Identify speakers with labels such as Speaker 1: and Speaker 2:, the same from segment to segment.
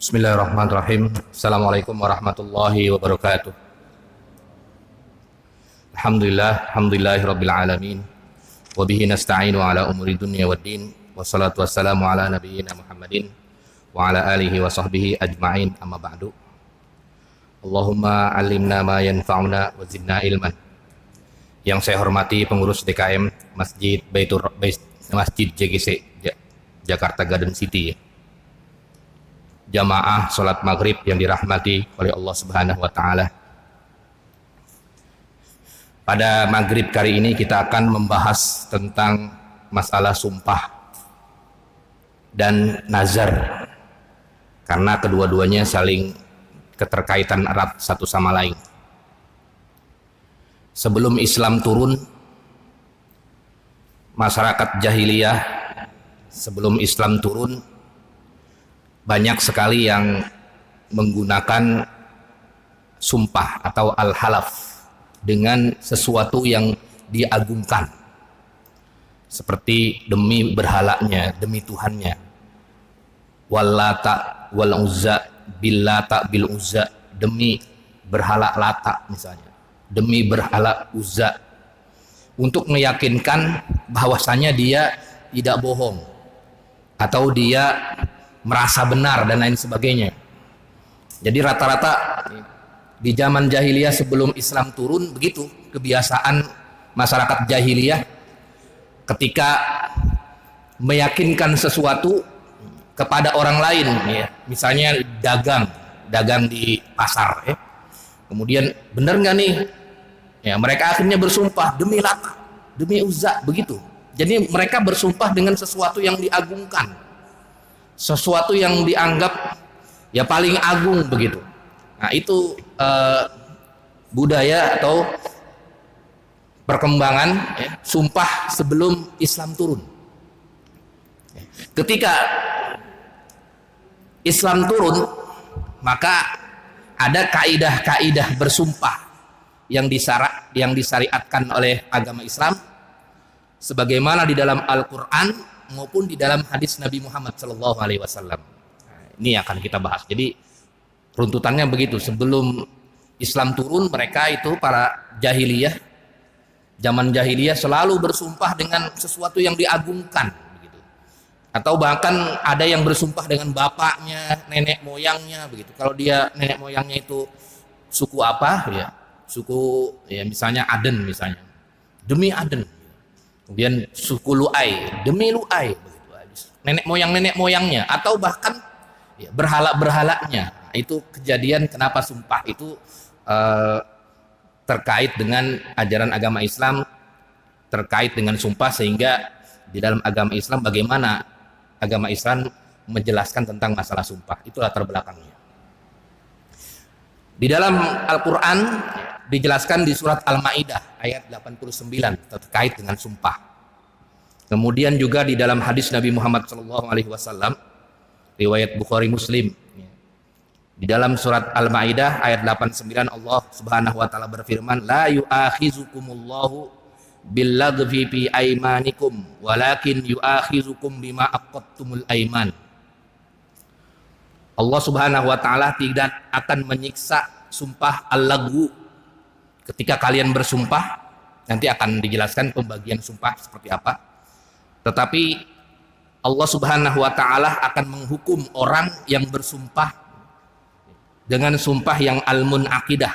Speaker 1: Bismillahirrahmanirrahim. Assalamualaikum warahmatullahi wabarakatuh. Alhamdulillahirabbil alamin. Wa bihi nasta'inu ala umuri dunya waddin. Wassalatu wassalamu ala nabiyyina Muhammadin wa ala alihi wa sahbihi ajma'in, amma ba'du. Allahumma 'allimna ma yanfa'una wa zidna ilman. Yang saya hormati pengurus DKM Masjid JGC Jakarta Garden City, jamaah sholat maghrib yang dirahmati oleh Allah Subhanahu wa Ta'ala. Pada maghrib kali ini kita akan membahas tentang masalah sumpah dan nazar, karena kedua-duanya saling keterkaitan erat satu sama lain. Sebelum Islam turun, masyarakat jahiliyah sebelum Islam turun banyak sekali yang menggunakan sumpah atau al-halaf dengan sesuatu yang diagungkan, seperti demi berhalanya, demi Tuhannya, wallata wal uzza, billata bil uzza, demi berhala Lata misalnya, demi berhala Uzza, untuk meyakinkan bahwasanya dia tidak bohong atau dia merasa benar dan lain sebagainya. Jadi rata-rata di zaman jahiliyah sebelum Islam turun begitu kebiasaan masyarakat jahiliyah, ketika meyakinkan sesuatu kepada orang lain, ya, misalnya dagang di pasar, ya. Kemudian benar nggak nih? Ya, mereka akhirnya bersumpah demi Lata, demi Uzza, begitu. Jadi mereka bersumpah dengan sesuatu yang diagungkan, sesuatu yang dianggap ya paling agung begitu. Nah, itu budaya atau perkembangan, ya, sumpah sebelum Islam turun. Ketika Islam turun, maka ada kaidah-kaidah bersumpah yang disyariatkan oleh agama Islam, sebagaimana di dalam Al-Quran maupun di dalam hadis Nabi Muhammad SAW. Ini akan kita bahas. Jadi runtutannya begitu. Sebelum Islam turun, mereka itu para jahiliyah, zaman jahiliyah selalu bersumpah dengan sesuatu yang diagungkan, begitu. Atau bahkan ada yang bersumpah dengan bapaknya, nenek moyangnya, begitu. Kalau dia nenek moyangnya itu suku apa, ya, suku, ya, misalnya Aden misalnya, demi Aden. Kemudian suku Lu'ai, demi Lu'ai, begitu. Nenek moyangnya, atau bahkan ya, berhala-berhalanya. Itu kejadian kenapa sumpah itu terkait dengan ajaran agama Islam, terkait dengan sumpah, sehingga di dalam agama Islam bagaimana agama Islam menjelaskan tentang masalah sumpah. Itu latar belakangnya. Di dalam Al-Quran dijelaskan di surat Al-Ma'idah ayat 89 terkait dengan sumpah. Kemudian juga di dalam hadis Nabi Muhammad SAW, riwayat Bukhari Muslim, di dalam surat Al-Ma'idah ayat 89, Allah Subhanahu wa Ta'ala berfirman, la yu'akhizukumullahu billaghfi fi aimanikum walakin yu'akhizukum bima aqadtumul aiman. Allah Subhanahu wa Ta'ala tidak akan menyiksa sumpah al-lagwu. Ketika kalian bersumpah, nanti akan dijelaskan pembagian sumpah seperti apa. Tetapi Allah Subhanahu wa Ta'ala akan menghukum orang yang bersumpah dengan sumpah yang al-munaqidah.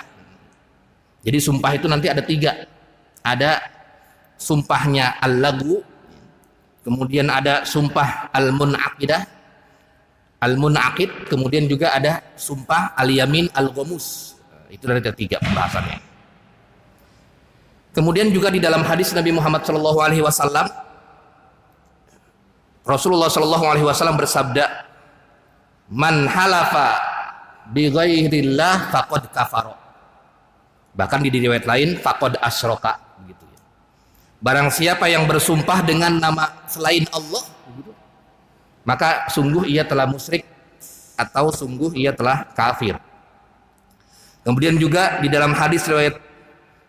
Speaker 1: Jadi sumpah itu nanti ada 3. Ada sumpahnya al-lagwu, kemudian ada sumpah al-munaqidah, al-munaqid, kemudian juga ada sumpah al-yamin al-ghamus. Itu dari 3 pembahasannya. Kemudian juga di dalam hadis Nabi Muhammad SAW, Rasulullah SAW bersabda, man halafa bi ghairillah faqad kafara. Bahkan di riwayat lain faqad asyraka, gitu ya. Barang siapa yang bersumpah dengan nama selain Allah, gitu, maka sungguh ia telah musyrik atau sungguh ia telah kafir. Kemudian juga di dalam hadis riwayat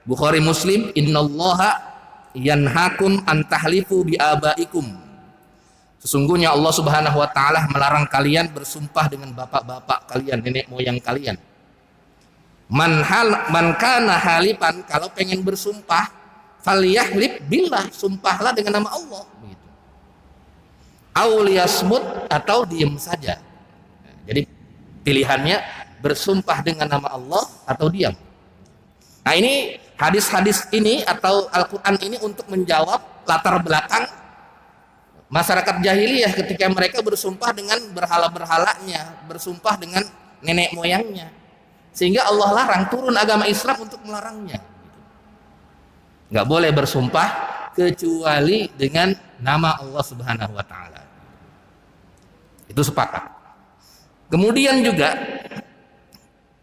Speaker 1: Bukhari Muslim, innallaha yanhakum an tahlifu bi abaikum. Sesungguhnya Allah Subhanahu wa taala melarang kalian bersumpah dengan bapak-bapak kalian, nenek moyang kalian. Man kana halifan, kalau pengen bersumpah, falyahlib billah, sumpahlah dengan nama Allah begitu. Aw liyasmut, atau diam saja. Jadi pilihannya bersumpah dengan nama Allah atau diam. Nah, ini hadis-hadis ini atau Al-Qur'an ini untuk menjawab latar belakang masyarakat jahiliyah ketika mereka bersumpah dengan berhala-berhalanya, bersumpah dengan nenek moyangnya. Sehingga Allah larang, turun agama Islam untuk melarangnya. Nggak boleh bersumpah kecuali dengan nama Allah Subhanahu wa taala. Itu sepakat. Kemudian juga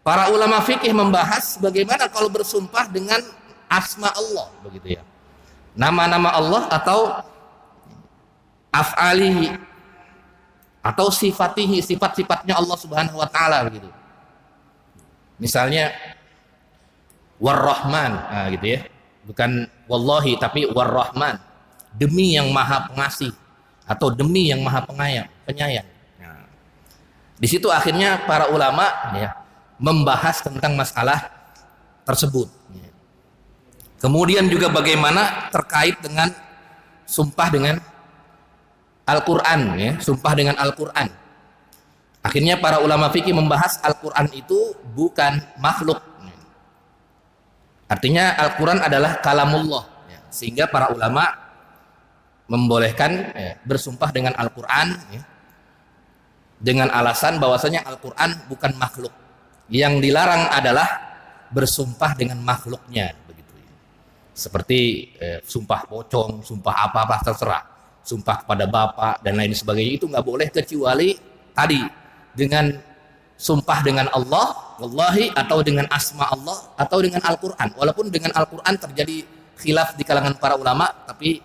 Speaker 1: para ulama fikih membahas bagaimana kalau bersumpah dengan asma Allah begitu ya. Nama-nama Allah atau af'alihi atau sifatihi, sifat-sifatnya Allah Subhanahu wa taala begitu. Misalnya War-Rahman, nah, gitu ya. Bukan wallahi tapi War-Rahman, demi yang Maha Pengasih atau demi yang Maha Penyayang. Nah, di situ akhirnya para ulama ya membahas tentang masalah tersebut. Kemudian juga bagaimana terkait dengan sumpah dengan Al-Quran ya, sumpah dengan Al-Quran. Akhirnya para ulama fikih membahas Al-Quran itu bukan makhluk. Artinya Al-Quran adalah kalamullah ya. Sehingga para ulama membolehkan ya, bersumpah dengan Al-Quran ya, dengan alasan bahwasanya Al-Quran bukan makhluk. Yang dilarang adalah bersumpah dengan makhluknya begitu ya. Seperti sumpah pocong, sumpah apa-apa terserah, sumpah kepada bapak dan lain sebagainya, itu nggak boleh kecuali tadi dengan sumpah dengan Allah, wallahi, atau dengan asma Allah, atau dengan Al-Quran. Walaupun dengan Al-Quran terjadi khilaf di kalangan para ulama, tapi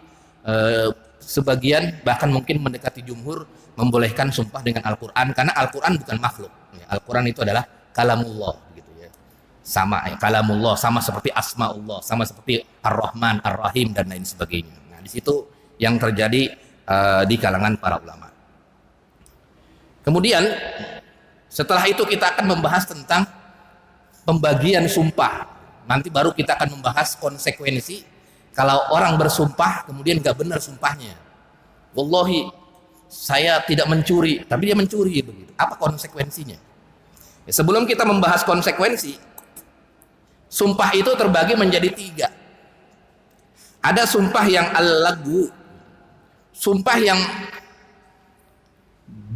Speaker 1: sebagian bahkan mungkin mendekati jumhur membolehkan sumpah dengan Al-Quran, karena Al-Quran bukan makhluk. Al-Quran itu adalah kalamullah gitu ya. Sama ya, kalamullah, sama seperti asma Allah, sama seperti Ar-Rahman, Ar-Rahim dan lain sebagainya. Nah, di situ yang terjadi di kalangan para ulama. Kemudian setelah itu kita akan membahas tentang pembagian sumpah. Nanti baru kita akan membahas konsekuensi kalau orang bersumpah kemudian nggak benar sumpahnya. Wallahi saya tidak mencuri, tapi dia mencuri begitu. Apa konsekuensinya? Ya, sebelum kita membahas konsekuensi, sumpah itu terbagi menjadi 3. Ada sumpah yang al-lagu, sumpah yang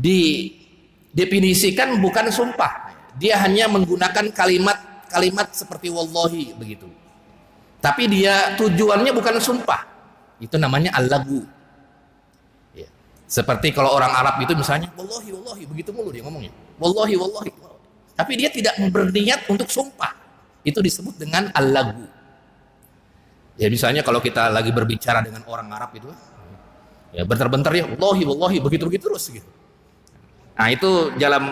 Speaker 1: didefinisikan bukan sumpah, dia hanya menggunakan kalimat seperti wallahi begitu, tapi dia tujuannya bukan sumpah, itu namanya al-lagu ya. Seperti kalau orang Arab itu misalnya wallahi wallahi begitu mulu dia ngomongnya, wallahi wallahi, tapi dia tidak berniat untuk sumpah, itu disebut dengan al-lagu ya. Misalnya kalau kita lagi berbicara dengan orang Arab itu ya bentar-bentar ya wallahi wallahi begitu terus gitu. Nah, itu dalam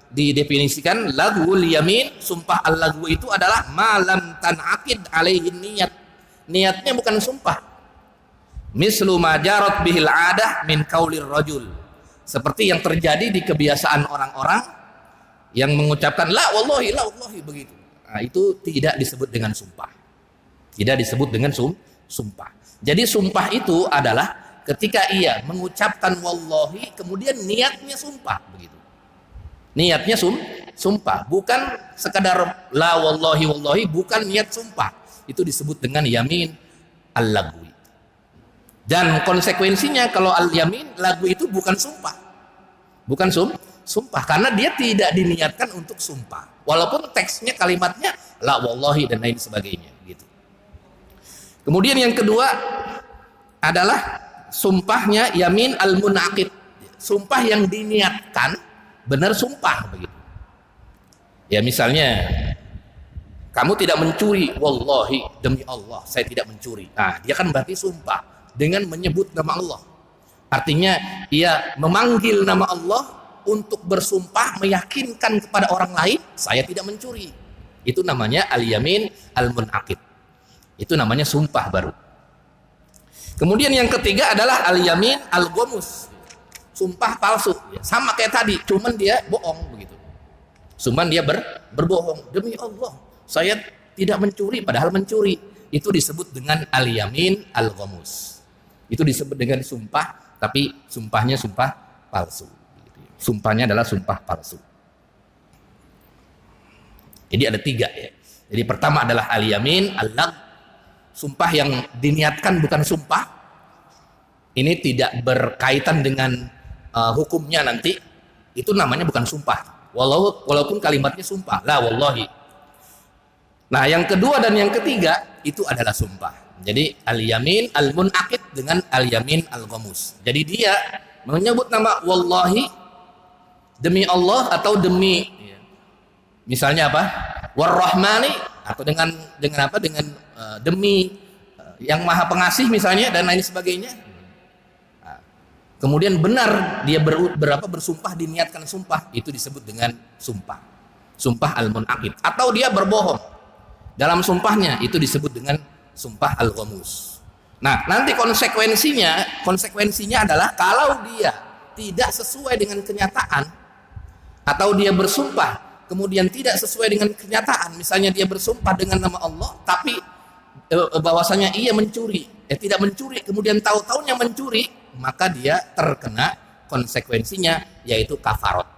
Speaker 1: didefinisikan lagwul yamin, sumpah al-lagwu itu adalah malam tanaqid alaihi niat. Niatnya bukan sumpah. Mislu ma jarat bihil adah min qaulir rajul. Seperti yang terjadi di kebiasaan orang-orang yang mengucapkan la wallahi begitu. Nah, itu tidak disebut dengan sumpah. Tidak disebut dengan sumpah. Jadi sumpah itu adalah ketika ia mengucapkan wallahi kemudian niatnya sumpah begitu. Niatnya sumpah, bukan sekadar la wallahi bukan niat sumpah. Itu disebut dengan yamin al-lagwi. Dan konsekuensinya kalau al-yamin lagwi itu bukan sumpah. Bukan sumpah karena dia tidak diniatkan untuk sumpah. Walaupun teksnya kalimatnya la wallahi dan lain sebagainya gitu. Kemudian yang kedua adalah sumpahnya yamin al-munaqid, sumpah yang diniatkan benar sumpah begitu. Ya misalnya kamu tidak mencuri, wallahi demi Allah saya tidak mencuri. Nah, dia kan berarti sumpah dengan menyebut nama Allah. Artinya ia memanggil nama Allah untuk bersumpah meyakinkan kepada orang lain saya tidak mencuri. Itu namanya al-yamin al-munaqid. Itu namanya sumpah baru. Kemudian yang ketiga adalah al-yamin al-ghamus. sumpah palsu. Ya, sama kayak tadi, cuman dia bohong begitu. Cuman dia berbohong. Demi Allah, saya tidak mencuri, padahal mencuri. Itu disebut dengan al-yamin al-ghamus. Itu disebut dengan sumpah, tapi sumpahnya sumpah palsu. Sumpahnya adalah sumpah palsu. Jadi ada 3 ya. Jadi pertama adalah al-yamin al-lag, sumpah yang diniatkan bukan sumpah. Ini tidak berkaitan dengan hukumnya nanti. Itu namanya bukan sumpah. Walaupun kalimatnya sumpah. La wallahi. Nah, yang kedua dan yang ketiga itu adalah sumpah. Jadi al-yamin al-munaqid dengan al-yamin al-ghamus. Jadi dia menyebut nama wallahi, demi Allah, atau demi misalnya apa? Warrahmani, atau dengan apa? Dengan demi yang Maha Pengasih misalnya, dan lain sebagainya. Nah, kemudian benar dia bersumpah, diniatkan sumpah, itu disebut dengan sumpah. Sumpah al-munaqid. Atau dia berbohong dalam sumpahnya, itu disebut dengan sumpah al-ghamus. Nah, nanti konsekuensinya adalah kalau dia tidak sesuai dengan kenyataan, atau dia bersumpah kemudian tidak sesuai dengan kenyataan, misalnya dia bersumpah dengan nama Allah tapi bahwasanya ia mencuri, tidak mencuri, kemudian tahu-taunya mencuri, maka dia terkena konsekuensinya, yaitu kafarat.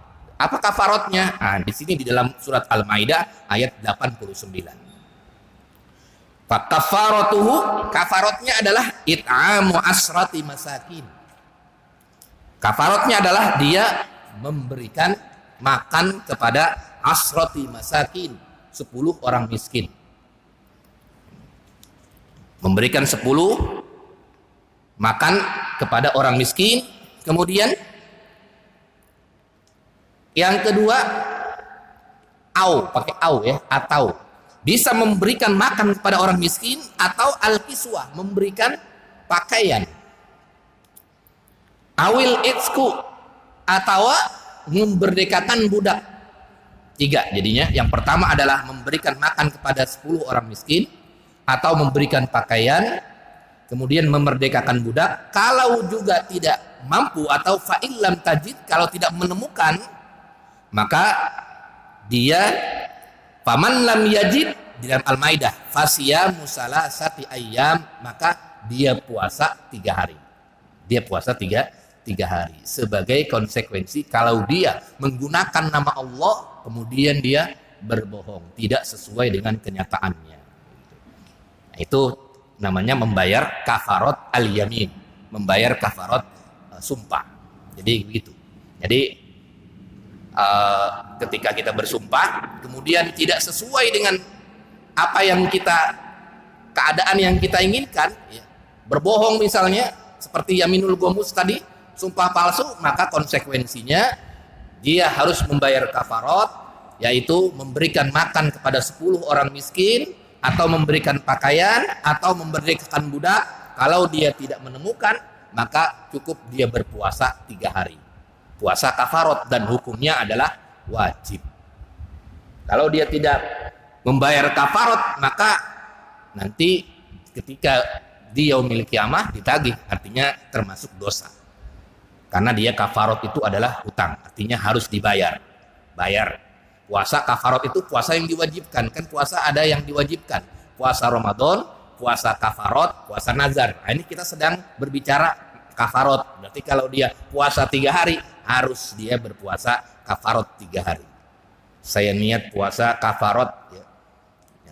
Speaker 1: Apa kafaratnya? Nah, di sini di dalam surat Al-Maidah ayat 89. Fakafaratuhu, kafaratnya adalah it'amu asrati masakin. Kafaratnya adalah dia memberikan makan kepada asrati masakin, 10 orang miskin. Memberikan 10 makan kepada orang miskin. Kemudian yang kedua, pakai ya, atau bisa memberikan makan kepada orang miskin, atau al-kiswah, memberikan pakaian. Awil itsku, atau memerdekakan budak. 3 jadinya. Yang pertama adalah memberikan makan kepada 10 orang miskin, atau memberikan pakaian, kemudian memerdekakan budak. Kalau juga tidak mampu, atau fa'illam tajid, kalau tidak menemukan, maka dia faman lam yajid, di dalam Al-Maidah, fasiyamu salasati ayyam, maka dia puasa 3 hari. Dia puasa 3 hari sebagai konsekuensi kalau dia menggunakan nama Allah kemudian dia berbohong, tidak sesuai dengan kenyataannya. Nah, itu namanya membayar kafarat al-yamin, membayar kafarat sumpah. Jadi begitu. Jadi ketika kita bersumpah kemudian tidak sesuai dengan apa yang keadaan yang kita inginkan, ya, berbohong misalnya seperti yaminul ghamus tadi, sumpah palsu, maka konsekuensinya dia harus membayar kafarat, yaitu memberikan makan kepada 10 orang miskin, atau memberikan pakaian, atau memerdekakan budak. Kalau dia tidak menemukan, maka cukup dia berpuasa 3 hari. Puasa kafarat, dan hukumnya adalah wajib. Kalau dia tidak membayar kafarat, maka nanti ketika di yaumil kiamah ditagih, artinya termasuk dosa. Karena dia kafarat itu adalah hutang, artinya harus dibayar. Bayar. Puasa kafarat itu puasa yang diwajibkan. Kan puasa ada yang diwajibkan. Puasa Ramadan, puasa kafarat, puasa nazar. Nah, ini kita sedang berbicara kafarat. Berarti kalau dia puasa 3 hari, harus dia berpuasa kafarat 3 hari. Saya niat puasa kafarat, ya,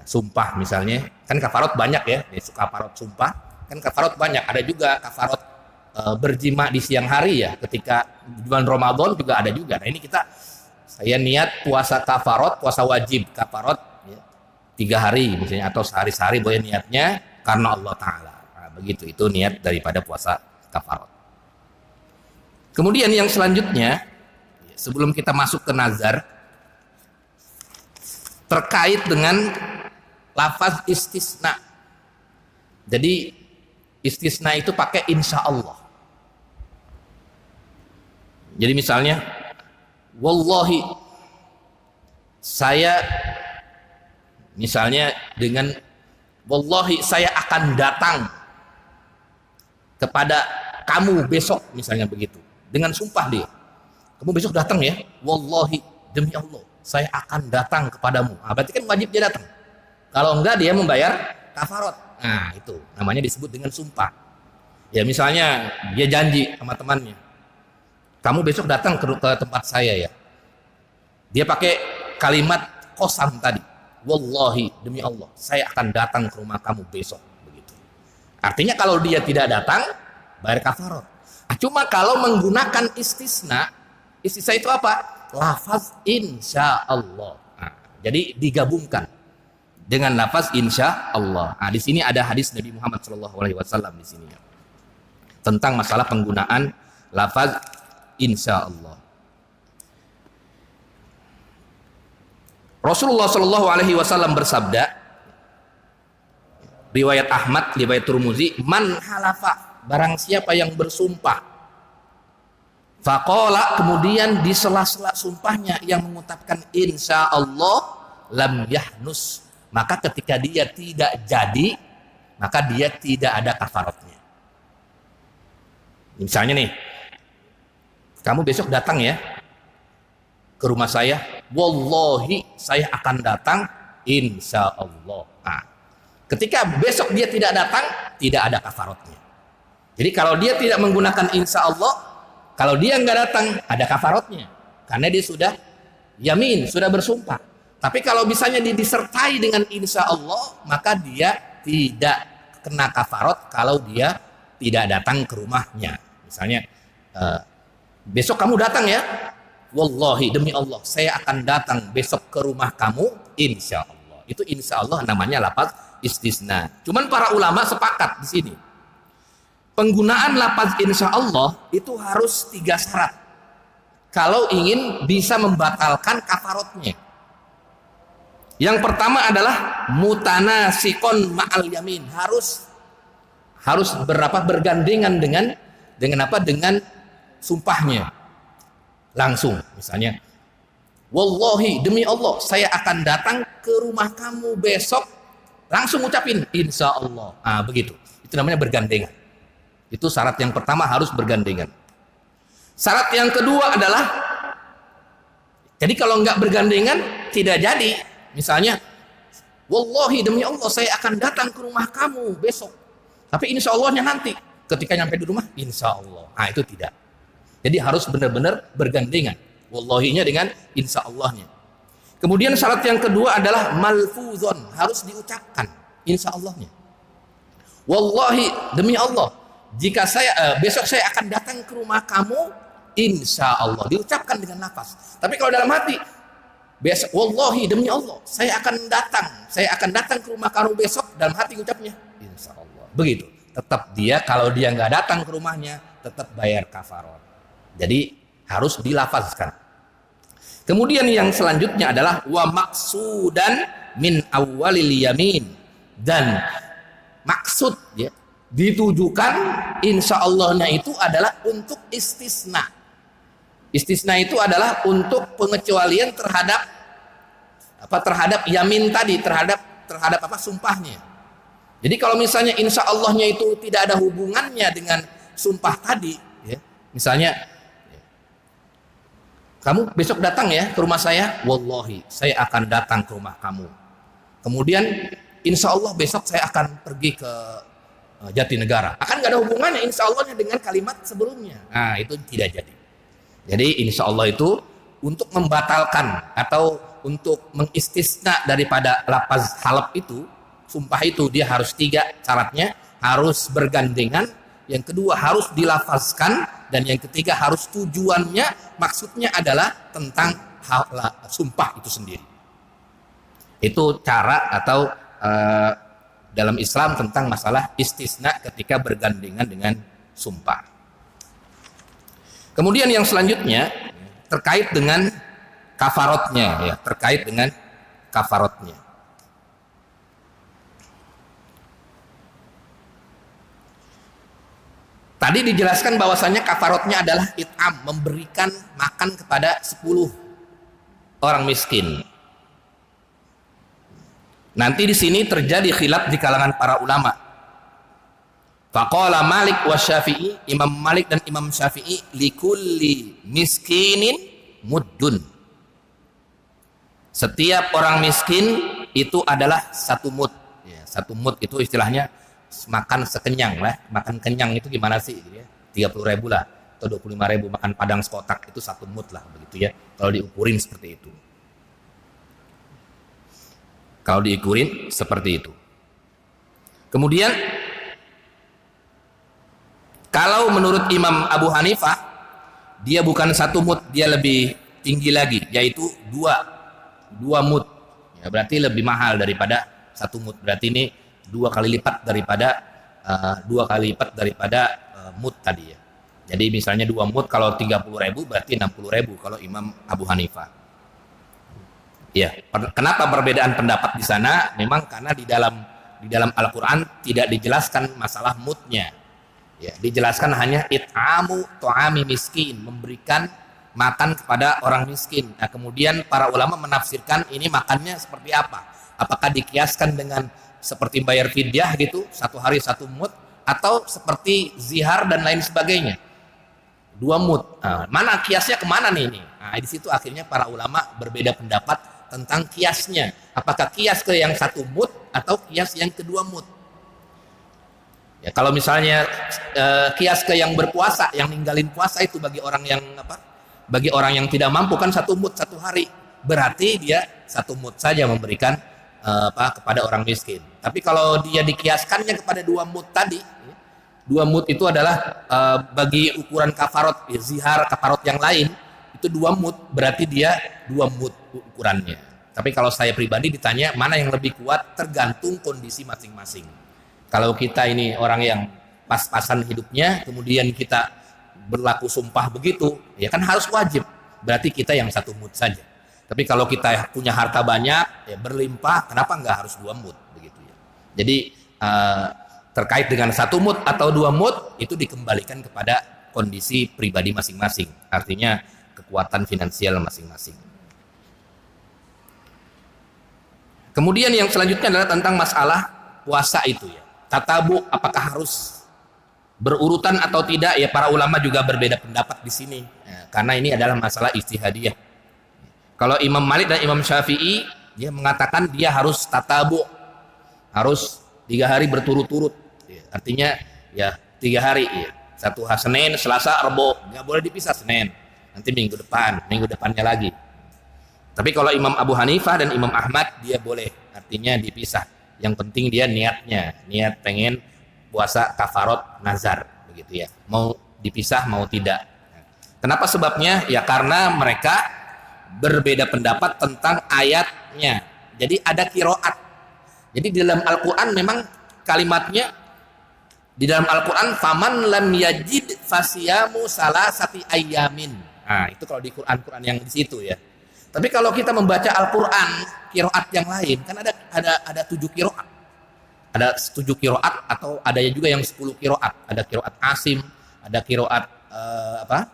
Speaker 1: sumpah misalnya. Kan kafarat banyak ya, kafarat sumpah. Kan kafarat banyak. Ada juga kafarat berjima di siang hari ya, ketika bulan Ramadan juga ada juga. Nah, ini saya niat puasa kafarat, puasa wajib kafarat, ya, 3 hari misalnya, atau sehari-sehari boleh niatnya karena Allah Ta'ala. Nah, begitu, itu niat daripada puasa kafarat. Kemudian yang selanjutnya, sebelum kita masuk ke nazar, terkait dengan lafaz istisna. Jadi istisna itu pakai insya Allah. Jadi misalnya, wallahi, saya misalnya dengan wallahi saya akan datang kepada kamu besok, misalnya begitu. dengan sumpah dia. Kamu besok datang ya, wallahi demi Allah saya akan datang kepadamu. Berarti kan wajib dia datang. Kalau enggak dia membayar kafarat. Nah itu namanya disebut dengan sumpah. Ya misalnya dia janji sama temannya, kamu besok datang ke tempat saya ya. Dia pakai kalimat qasam tadi, wallahi demi Allah saya akan datang ke rumah kamu besok, begitu. Artinya kalau dia tidak datang bayar kafarat. Cuma kalau menggunakan istisna itu apa? Lafaz insya Allah. Jadi digabungkan dengan lafaz insya Allah. Di sini ada hadis Nabi Muhammad SAW di sini tentang masalah penggunaan lafaz insya Allah. Rasulullah SAW bersabda, riwayat Ahmad, riwayat Turmuzi, man halafa, barang siapa yang bersumpah, faqala, kemudian di sela-sela sumpahnya yang mengucapkan insya Allah, lam yahnus, maka ketika dia tidak jadi, maka dia tidak ada kafaratnya. Misalnya nih, kamu besok datang ya ke rumah saya, wallahi saya akan datang insya Allah. Ketika besok dia tidak datang, tidak ada kafaratnya. Jadi kalau dia tidak menggunakan insya Allah, kalau dia nggak datang, ada kafaratnya. Karena dia sudah yamin, sudah bersumpah. Tapi kalau misalnya disertai dengan insya Allah, maka dia tidak kena kafarat kalau dia tidak datang ke rumahnya. Misalnya, besok kamu datang ya, wallahi demi Allah, saya akan datang besok ke rumah kamu, insya Allah. Itu insya Allah namanya lafaz istisna. Cuman para ulama sepakat di sini. Penggunaan lafaz insya Allah itu harus 3 syarat kalau ingin bisa membatalkan kafaratnya. Yang pertama adalah mutanasikon ma'al yamin, harus bergandengan dengan sumpahnya langsung. Misalnya, wallahi demi Allah saya akan datang ke rumah kamu besok, langsung ucapin insya Allah. Begitu. Itu namanya bergandengan. Itu syarat yang pertama, harus bergandengan. Syarat yang kedua adalah, jadi kalau nggak bergandengan tidak jadi. Misalnya, wallahi demi Allah saya akan datang ke rumah kamu besok, tapi insya Allahnya nanti. Ketika nyampe di rumah, insya Allah. Itu tidak. Jadi harus benar-benar bergandengan. Wallahinya dengan insya Allahnya. Kemudian syarat yang kedua adalah malfuzon, harus diucapkan insya Allahnya. Wallahi demi Allah, jika besok saya akan datang ke rumah kamu, insya Allah, diucapkan dengan nafas. Tapi kalau dalam hati, besok, wallahi demi Allah, saya akan datang ke rumah kamu besok, dalam hati ucapnya insya Allah. Begitu. Tetap dia, kalau dia nggak datang ke rumahnya, tetap bayar kafarat. Jadi harus dilafazkan. Kemudian yang selanjutnya adalah wa maksudan min awwalil yamin, dan maksud ya, ditujukan insya Allahnya itu adalah untuk istisna. Istisna itu adalah untuk pengecualian terhadap yamin tadi, terhadap sumpahnya. Jadi kalau misalnya insya Allahnya itu tidak ada hubungannya dengan sumpah tadi, ya, misalnya kamu besok datang ya ke rumah saya, wallahi saya akan datang ke rumah kamu. Kemudian insya Allah besok saya akan pergi ke Jatinegara. Akan nggak ada hubungannya insya Allahnya dengan kalimat sebelumnya. Itu tidak jadi. Jadi insya Allah itu untuk membatalkan atau untuk mengistisna daripada lafaz halaf itu, sumpah itu, dia harus 3 syaratnya, harus bergandengan, yang kedua harus dilafazkan, dan yang ketiga harus tujuannya, maksudnya adalah tentang sumpah itu sendiri. Itu cara atau dalam Islam tentang masalah istisna ketika bergandengan dengan sumpah. Kemudian yang selanjutnya terkait dengan kafaratnya, ya, terkait dengan kafaratnya. Tadi dijelaskan bahwasanya kafaratnya adalah it'am, memberikan makan kepada 10 orang miskin. Nanti di sini terjadi khilaf di kalangan para ulama. Faqala Malik wa Syafi'i, Imam Malik dan Imam Syafi'i, likulli miskinin muddun. Setiap orang miskin itu adalah satu mud. Ya, satu mud itu istilahnya makan sekenyang lah. Makan kenyang itu gimana sih? Gitu ya. 30.000 lah atau 25.000 makan padang sekotak itu satu mud lah begitu ya. Kalau diukurin seperti itu. Kalau diukurin seperti itu. Kemudian kalau menurut Imam Abu Hanifah, dia bukan satu mud, dia lebih tinggi lagi, yaitu dua mud. Ya, berarti lebih mahal daripada satu mud. Berarti ini dua kali lipat daripada mud tadi ya. Jadi misalnya 2 mud kalau 30.000 berarti 60.000 kalau Imam Abu Hanifah. Ya, kenapa perbedaan pendapat di sana? Memang karena di dalam Al-Quran tidak dijelaskan masalah mudnya. Ya, dijelaskan hanya it'amu to'ami miskin, memberikan makan kepada orang miskin. Nah, kemudian para ulama menafsirkan ini makannya seperti apa? Apakah dikiaskan dengan seperti bayar fidyah gitu, 1 hari 1 mud, atau seperti zihar dan lain sebagainya, 2 mud. Nah, mana kiasnya kemana nih ini? Nah, di situ akhirnya para ulama berbeda pendapat tentang kiasnya. Apakah kias ke yang 1 mud atau kias yang kedua mud? Ya, kalau misalnya kias ke yang berpuasa, yang ninggalin puasa itu bagi orang yang bagi orang yang tidak mampu kan 1 mud 1 hari, berarti dia 1 mud saja memberikan kepada orang miskin. Tapi kalau dia dikiaskannya kepada 2 mud tadi, 2 mud itu adalah bagi ukuran kafarot, zihar, kafarot yang lain itu 2 mud, berarti dia 2 mud ukurannya. Tapi kalau saya pribadi ditanya mana yang lebih kuat, tergantung kondisi masing-masing. Kalau kita ini orang yang pas-pasan hidupnya, kemudian kita berlaku sumpah begitu, ya kan harus wajib. Berarti kita yang 1 mud saja. Tapi kalau kita punya harta banyak, ya berlimpah, kenapa nggak harus 2 mud begitu ya? Jadi terkait dengan 1 mud atau 2 mud itu dikembalikan kepada kondisi pribadi masing-masing. Artinya kekuatan finansial masing-masing. Kemudian yang selanjutnya adalah tentang masalah puasa itu ya. Tatabu, apakah harus berurutan atau tidak? Ya, para ulama juga berbeda pendapat di sini. Ya, karena ini adalah masalah ijtihadiyah. Kalau Imam Malik dan Imam Syafi'i, dia mengatakan dia harus tatabu, harus 3 hari berturut-turut. Ya, artinya ya 3 hari. Ya. 1 hari Senin, Selasa, Rabu, nggak boleh dipisah Senin. Nanti minggu depannya lagi. Tapi kalau Imam Abu Hanifah dan Imam Ahmad, dia boleh, artinya dipisah. Yang penting dia niat pengen puasa kafarot nazar begitu ya, mau dipisah mau tidak. Kenapa sebabnya? Ya karena mereka berbeda pendapat tentang ayatnya. Jadi ada qiraat. Jadi di dalam Al-Quran memang kalimatnya di dalam Al-Quran faman lam yajid fasiyamu salasati ayyamin. Nah itu kalau di Quran yang di situ ya. Tapi kalau kita membaca Al-Quran qiraat yang lain, kan ada 7 qiraat. Ada 7 qiraat atau ada juga yang 10 qiraat. Ada qiraat Asim, ada qiraat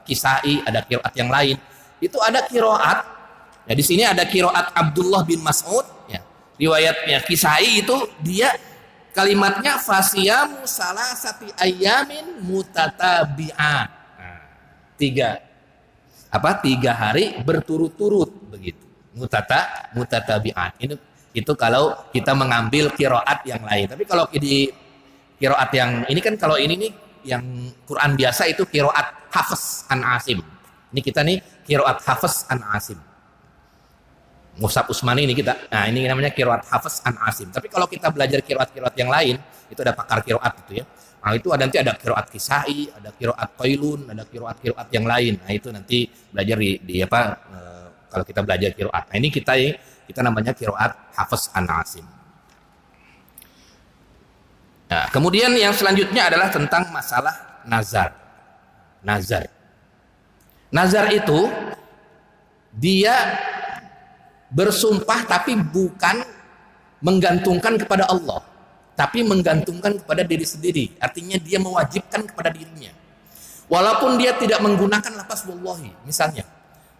Speaker 1: Kisai, ada qiraat yang lain. Itu ada qiraat. Ya di sini ada qiraat Abdullah bin Mas'ud ya. Riwayatnya Kisai itu dia kalimatnya fasiyamu salasati ayyamin mutatabi'at. Nah, 3 hari berturut-turut begitu. Mutatabi'at. Itu kalau kita mengambil qiraat yang lain. Tapi kalau di qiraat yang ini kan, kalau ini nih yang Quran biasa itu qiraat Hafs an Asim. Ini kita nih qiraat Hafs an Asim. Mus'haf Utsmani ini kita. Nah, ini namanya qiraat Hafs an Asim. Tapi kalau kita belajar qiraat-qiraat yang lain, itu ada pakar qiraat gitu ya. Nah, itu nanti ada qiraat Kisai, ada qiraat Qailun, ada qiraat yang lain. Nah, itu nanti belajar di kalau kita belajar qiraat. Nah, ini kita namanya qiraat Hafs an Asim. Nah, kemudian yang selanjutnya adalah tentang masalah nazar. Nazar itu dia bersumpah tapi bukan menggantungkan kepada Allah, tapi menggantungkan kepada diri sendiri. Artinya dia mewajibkan kepada dirinya. Walaupun dia tidak menggunakan lafaz wallahi. Misalnya,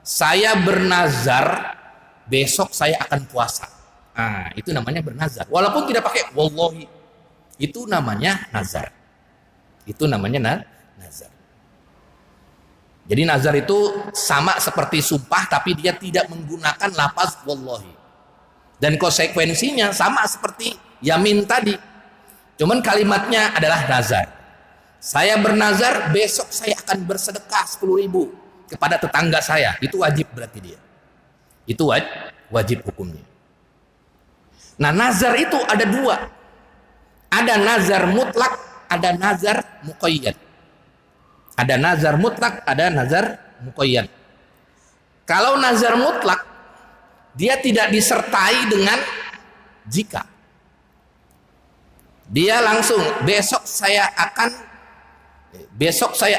Speaker 1: saya bernazar besok saya akan puasa. Nah, itu namanya bernazar. Walaupun tidak pakai wallahi. Itu namanya nazar. Itu namanya nazar. Jadi nazar itu sama seperti sumpah, tapi dia tidak menggunakan lafaz wallahi. Dan konsekuensinya sama seperti yamin tadi. Cuman kalimatnya adalah nazar. Saya bernazar besok saya akan bersedekah 10.000 kepada tetangga saya. Itu wajib berarti dia. Itu wajib hukumnya. Nah, nazar itu ada dua. Ada nazar mutlak, ada nazar muqayyad. Ada nazar mutlak, ada nazar muqayyad. Kalau nazar mutlak, dia tidak disertai dengan jika. Dia langsung besok saya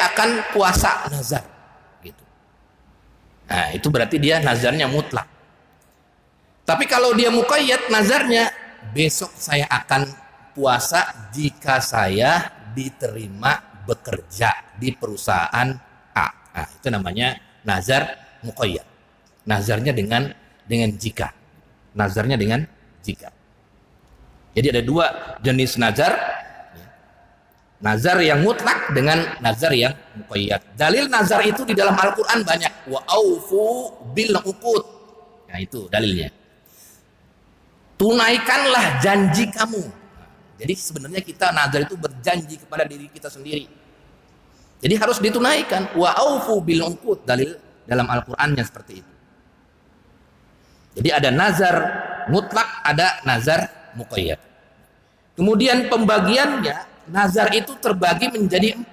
Speaker 1: akan puasa nazar gitu. Nah, itu berarti dia nazarnya mutlak. Tapi kalau dia muqayyad, nazarnya besok saya akan puasa jika saya diterima bekerja di perusahaan A. Nah, itu namanya nazar muqayyad. Nazarnya dengan jika. Nazarnya dengan jika. Jadi ada dua jenis nazar. Nazar yang mutlak dengan nazar yang muqayyad. Dalil nazar itu di dalam Al-Quran banyak. Wa aufu bil uqud. Nah, itu dalilnya. Tunaikanlah janji kamu. Jadi sebenarnya kita nazar itu berjanji kepada diri kita sendiri. Jadi harus ditunaikan. Wa aufu bil uqud, dalil dalam Al-Qur'annya seperti itu. Jadi ada nazar mutlak, ada nazar muqayyad. Kemudian pembagiannya, nazar itu terbagi menjadi 4.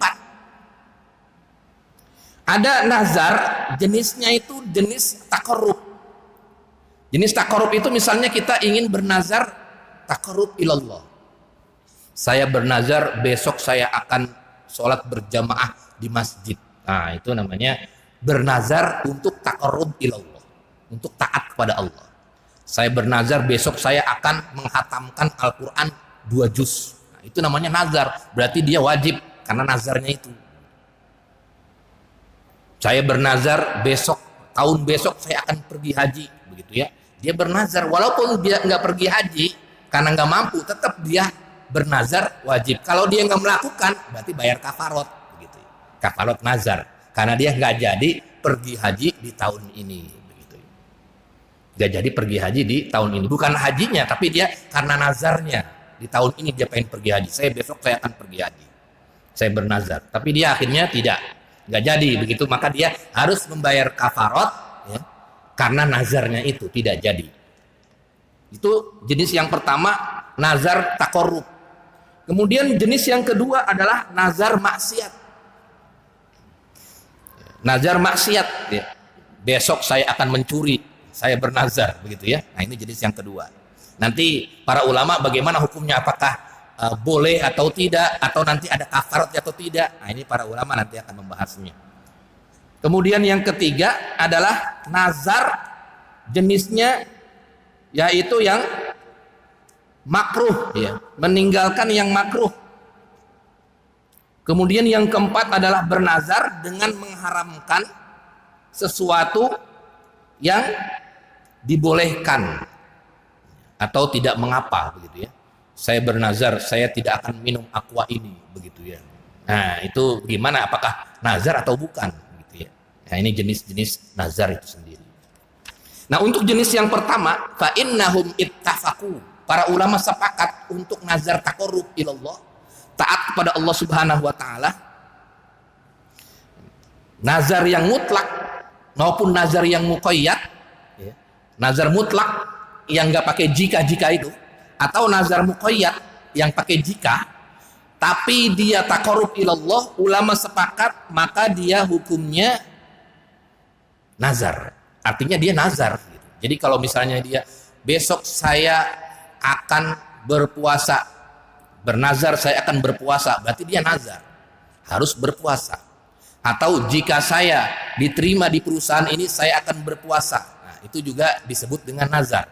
Speaker 1: Ada nazar jenisnya itu jenis taqarrub. Jenis taqarrub itu misalnya kita ingin bernazar taqarrub ilallah. Saya bernazar besok saya akan sholat berjamaah di masjid. Nah, itu namanya bernazar untuk taqarrub ilallah, untuk taat kepada Allah. Saya bernazar besok saya akan menghatamkan Al-Quran 2 juz. Nah, itu namanya nazar, berarti dia wajib karena nazarnya itu. Saya bernazar tahun besok saya akan pergi haji, begitu ya. Dia bernazar walaupun dia nggak pergi haji karena nggak mampu, tetap dia bernazar wajib. Kalau dia nggak melakukan, berarti bayar kafarot, begitu. Kafarot nazar, karena dia nggak jadi pergi haji di tahun ini, begitu. Nggak jadi pergi haji di tahun ini, bukan hajinya, tapi dia karena nazarnya di tahun ini dia pengen pergi haji. Besok saya akan pergi haji. Saya bernazar, tapi dia akhirnya nggak jadi, begitu. Maka dia harus membayar kafarot, ya, karena nazarnya itu tidak jadi. Itu jenis yang pertama, nazar taqarrub. Kemudian jenis yang kedua adalah nazar maksiat. Nazar maksiat, ya. Besok saya akan mencuri, saya bernazar, begitu ya. Nah, ini jenis yang kedua. Nanti para ulama bagaimana hukumnya, apakah boleh atau tidak, atau nanti ada kafarat atau tidak. Nah, ini para ulama nanti akan membahasnya. Kemudian yang ketiga adalah nazar jenisnya yaitu yang makruh, ya, meninggalkan yang makruh. Kemudian yang keempat adalah bernazar dengan mengharamkan sesuatu yang dibolehkan atau tidak mengapa, begitu ya. Saya bernazar saya tidak akan minum aqua ini, begitu ya. Nah, itu gimana, apakah nazar atau bukan, begitu ya. Nah, ini jenis-jenis nazar itu sendiri. Nah, untuk jenis yang pertama, fa innahum ittafaqu. Para ulama sepakat untuk nazar taqarrub ilallah, taat kepada Allah Subhanahu wa taala. Nazar yang mutlak maupun nazar yang muqayyad, ya. Nazar mutlak yang enggak pakai jika-jika itu, atau nazar muqayyad yang pakai jika tapi dia taqarrub ilallah, ulama sepakat maka dia hukumnya nazar. Artinya dia nazar gitu. Jadi kalau misalnya dia besok saya akan berpuasa, bernazar saya akan berpuasa, berarti dia nazar, harus berpuasa. Atau jika saya diterima di perusahaan ini saya akan berpuasa, nah, itu juga disebut dengan nazar.